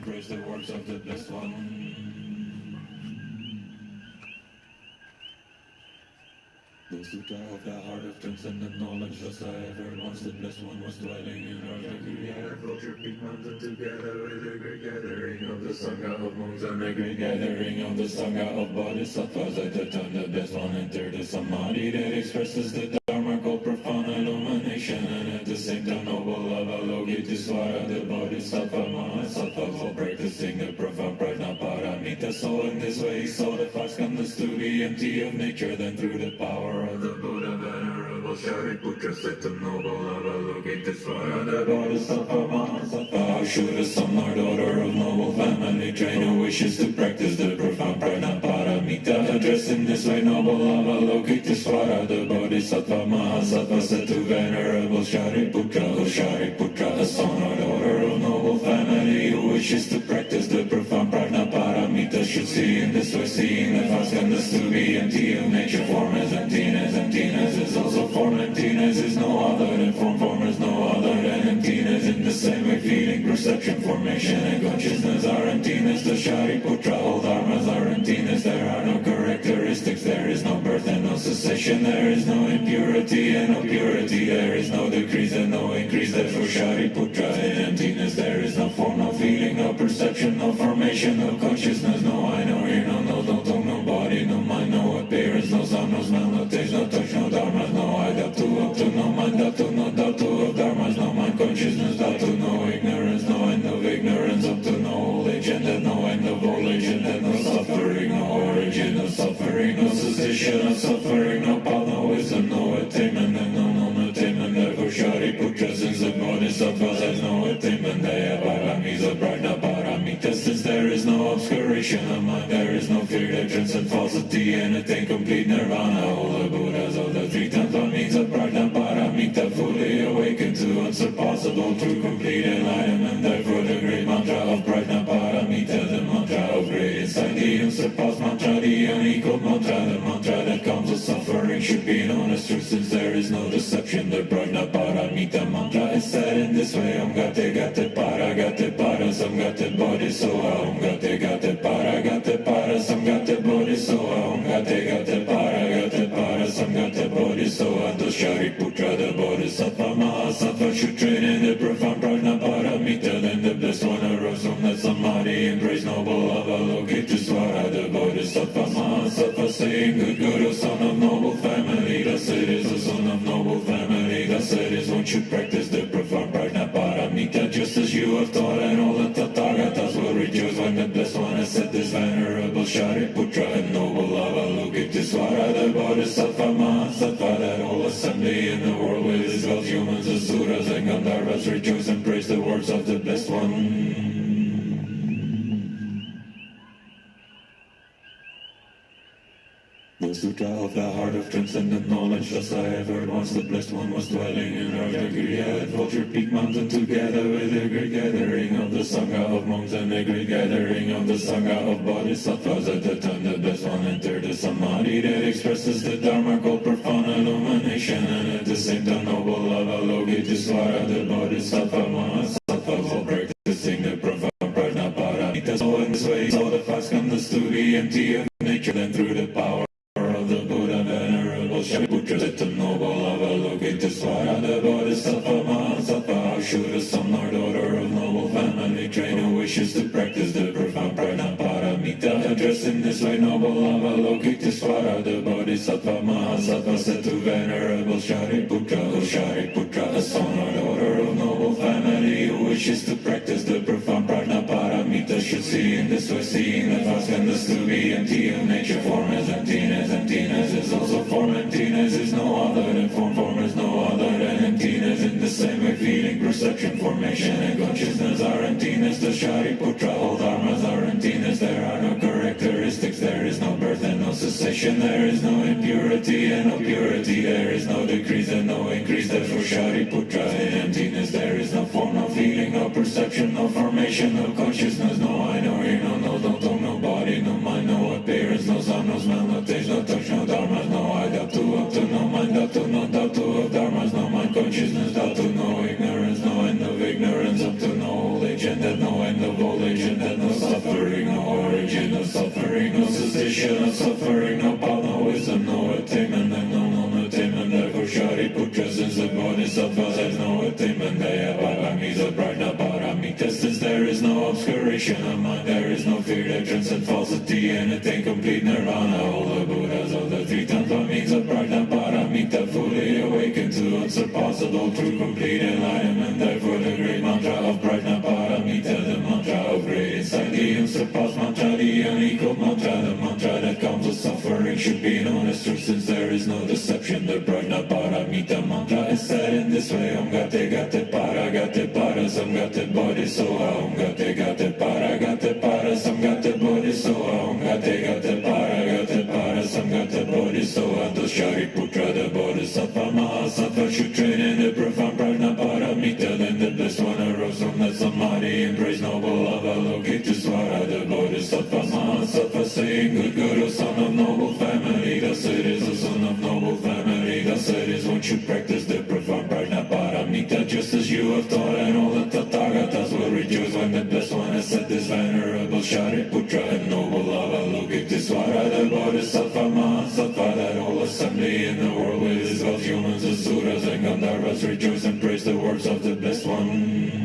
embrace the works of the Blessed One. The Sutra of the Heart of Transcendent Knowledge, just I ever once the Blessed One was dwelling in our Chögyam Trungpa Rinpoche mountain together with a great gathering of the Sangha of monks and a great gathering of the Sangha of Bodhisattvas. At the time the Blessed One entered the Samadhi that expresses the Dharma called profound illumination, and at the same time noble Avalokitesvara, the Bodhisattva Mahasattva, while practicing the profound Prajnaparamita. So in this way he saw the five skandhas to be empty of nature, then through the power of the Buddha, Venerable Shariputra said to noble Avalokitesvara, the Bodhisattva Mahasattva, how should a son or daughter of noble family train who wishes to practice the profound Prajnaparamita? Addressed in this way, noble Avalokitesvara, the Bodhisattva Mahasattva said to Venerable Shariputra, O Shariputra, a son or daughter of noble family who wishes to practice the profound Prajnaparamita should see in this way, seeing the five skandhas to be empty of nature. Form is emptiness, emptiness is also form, emptiness is no other than form, form is no other than emptiness. In the same way, feeling, perception, formation, and consciousness are emptiness. The Shariputra, all dharmas are emptiness. There are no characteristics, there is no birth and no cessation, there is no impurity and no purity, there is no decrease and no increase. Therefore, Shariputra, in emptiness there is no form, no feeling, no perception, no formation, no consciousness, no I, no ear, no tongue, no body, no mind, no appearance, no sound, no smell, no taste, no touch, no dharmas, no I, up to, no mind, up to, no of dharmas, no mind, consciousness, up to, no ignorance, no end of ignorance, up to no old age, and then no end of old age, and then no suffering, no origin of suffering, no cessation of suffering, no power, no wisdom, no attainment, and no non-attainment. Therefore, Shariputra, since the Bodhisattva has no attainment, they have paramis of Prajnaparamita. Since there is no obscuration of mind, there is no fear that transcends falsity and attain complete nirvana. All the Buddhas of the three times by means of Prajnaparamita fully awakened to unsurpassable true complete enlightenment. Therefore, the great mantra of Prajnaparamita, the mantra of great insight, the unsurpassed mantra, the unequaled mantra, the mantra that comes with suffering, should be known as true since there is no deception. The Prajnaparamita mantra is said in this way: Om Gate Gate Para Gate Para Samgate Bodhisoha. Om Gate Gate Para Gate Para Samgate Bodhisoha. Om Gate Gate Para Gate Para Samgate Bodhisoha. The Shariputra, the Bodhisattva Mahasattva, should train in the profound Prajnaparamita. Then the Blessed One arose from the Samadhi and praised noble Avalokitesvara, the Bodhisattva Mahasattva, saying, Good Guru, son of noble family, thus it is, the son of noble family, thus it is, one should practice the profound Prajnaparamita, just as you have taught, and all the Tathagatas will rejoice when the Blessed One has said this. Venerable Shariputra and noble Avalokitesvara, the Bodhisattva Mahasattva, that whole assembly in the world with his gods, humans, asuras, and Gandharvas rejoice and praise the words of the Blessed One. The Sutra of the Heart of Transcendent Knowledge, thus I have heard once the Blessed One was dwelling in our Chögyam at Vulture Peak Mountain together with a great gathering of the Sangha of monks and a great gathering of the Sangha of Bodhisattvas. At the time the Blessed One entered the Samadhi that expresses the Dharma called profound illumination, and at the same time noble Avalokitesvara, the Bodhisattva Mahasattva, while practicing the profound Prajnaparamita. So in this way he saw the five skandhas to be empty of nature, then through the power of the Buddha, Venerable Shariputra said to noble Avalokitesvara, the Bodhisattva Mahasattva, how should a son or daughter of noble family train who wishes to practice the profound Prajnaparamita? Addressed in this way, noble Avalokitesvara, the Bodhisattva Mahasattva said to Venerable Shariputra, O Shariputra, a son or daughter of noble family who wishes to practice the profound Prajnaparamita should see in this way, seeing the five skandhas to be empty of nature. Form is emptiness, emptiness is also form, emptiness is no other than form, form is no other than emptiness. In the same way, feeling, perception, formation, and consciousness are emptiness. The Shariputra, all dharmas are emptiness. There are no characteristics, there is no birth and no cessation, there is no impurity and no purity, there is no decrease and no increase. Therefore, Shariputra, in emptiness there is no form, no feeling, no perception, no formation, no consciousness, no I, no ear, no tongue, no body, no mind, no appearance, no sound, no smell, no taste, no touch, no dharmas, no I, up to, no mind, up to, no of dharmas, no mind, consciousness, up to, no ignorance, no end of ignorance, up to no old age, and that no end of old age, and suffering, no cessation of suffering, no power, no wisdom, no attainment, and no attainment. Therefore Shariputra, since the Bodhisattvas has no attainment, they have Abhamiza Prajnaparamita. Since there is no obscuration of mind, there is no fear that transcends falsity and attain complete nirvana. All the Buddhas of the three tattva means of Prajnaparamita, fully awakened to unsurpassable true complete enlightenment. Therefore the great mantra of Prajnaparamita, the mantra of great insight, the unsurpassed mantra, the unequal mantra, the mantra that comes with suffering, should be known as true since there is no deception. The Prajnaparamita mantra is said in this way: Om Gate Gate Para Gate Para Samgate Bodhisoha. Om Gate Gate Para Gate Para Samgate Bodhisoha. Om Gate Gate Para Gate Para Samgate Bodhisoha. The Shariputra, the Bodhisattva Mahasattva, should train in the profound Prajnaparamita. Then the blessed one arose from that samadhi and praised noble Avalokitesvara, the Bodhisattva Mahasattva, saying, Good Guru, son of noble family, thus it is, the son of noble family, thus it is, one should practice the profound Prajnaparamita, just as you have taught, and all the Tathagatas will rejoice when the blessed one has said this. Venerable Shariputra and noble Avalokitesvara, the Bodhisattva Mahasattva, that whole assembly in the world with his gods, humans, asuras, and Gandharvas rejoice and praise the words of the blessed one.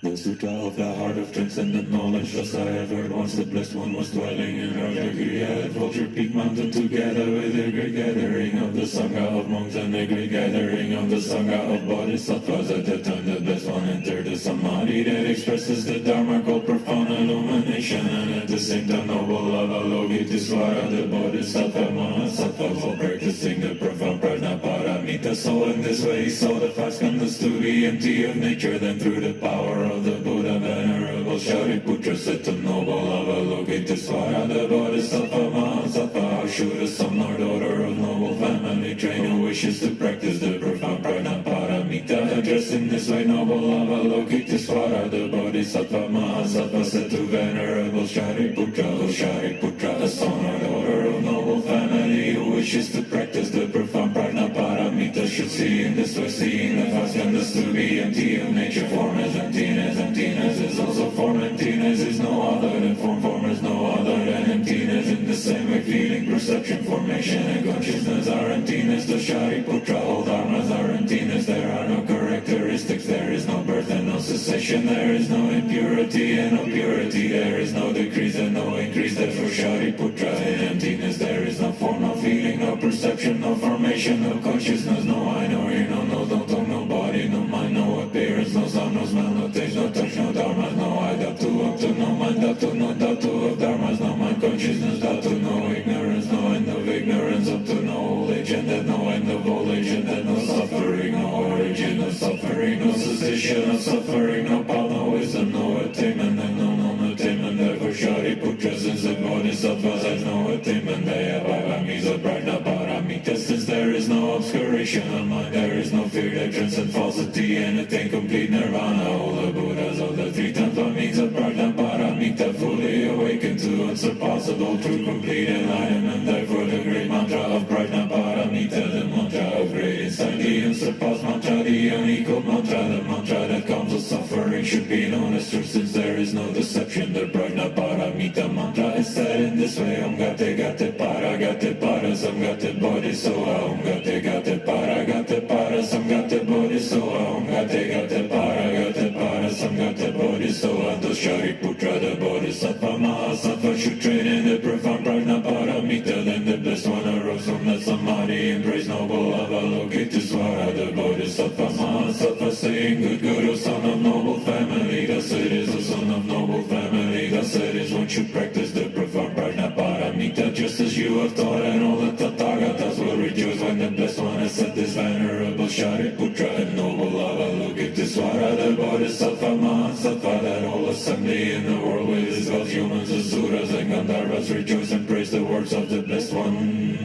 The Sutra of the Heart of Transcendent Knowledge, thus I have heard once the Blessed One was dwelling in Rajagriha at Vulture Peak Mountain, together with the great gathering of the Sangha of monks and the great gathering of the Sangha of Bodhisattvas. At that time the Blessed One entered the Samadhi that expresses the Dharma called profound illumination, and at the same time noble Avalokitesvara, the Bodhisattva Mahasattva, for practicing the profound Prajnaparamita. So in this way he saw the five skandhas to be empty of nature. Then through the power of the Buddha, Venerable Shariputra said to noble Avalokitesvara, the Bodhisattva Mahasattva, how should a son or daughter of noble family train who wishes to practice the profound Prajnaparamita? Addressed in this way, noble Avalokitesvara, the Bodhisattva Mahasattva, said to Venerable Shariputra, O Shariputra, a son or daughter of noble family who wishes to practice the profound Prajnaparamita should see in this way, seeing the five skandhas to be empty of nature. Form is emptiness, emptiness is also form, emptiness is no other than form, form is no other than emptiness. In the same way, feeling, perception, formation, and consciousness are emptiness. The Shariputra, all dharmas are emptiness. There are no characteristics, there is no birth and no cessation, there is no impurity and no purity, there is no decrease and no increase. Therefore Shariputra, in emptiness there is no form, no feeling, no perception, no formation, no consciousness, no I, no ear, no tongue, no body, no mind, no appearance, no sound, no smell, no taste, no touch, no dharmas, no I, dhatu, up to no mind, dhatu, no dhatu of dharmas, no mind, consciousness, dhatu, no ignorance, no end of ignorance, up to no old age, and that no end of old age, and that no suffering, no origin of suffering, no cessation of suffering, no power, no wisdom, no attainment, and no attainment. Therefore Shariputra, since the Bodhisattvas have no attainment, they have Abhamiza Prajnaparamita. Since there is no obscuration of mind, there is no fear that transcends falsity and attain complete nirvana. All the Buddhas of the three tattva means of Prajnaparamita, fully awakened to unsurpassable true complete enlightenment. Therefore the great mantra of Prajnaparamita, the mantra of great insight, the unsurpassed mantra, the unequal mantra, the mantra that comes with suffering, should be known as true since there is no deception. The Prajnaparamita mantra is said in this way: Om Gate Gate Para Gate Para Samgate Bodhisoha. Om Gate Gate Para Gate Para Samgate Bodhisoha. Om Gate Gate Para Gate Para Samgate Bodhisoha. The Shariputra, the Bodhisattva Mahasattva, should train in the profound Prajnaparamita. Then the blessed one arose from the Samadhi and praised noble Avalokitesvara, the Bodhisattva Mahasattva, saying, Good Guru, son of noble family, thus it is, the son of noble family, thus it is, one should practice the profound Prajnaparamita, just as you have taught, and all the Tathagatas will rejoice when the blessed one has said this. Venerable Shariputra and noble Avalokitesvara, the Bodhisattva Mahasattva, that whole assembly in the world with his gods, humans, asuras, and Gandharvas rejoice and praise the words of the blessed one.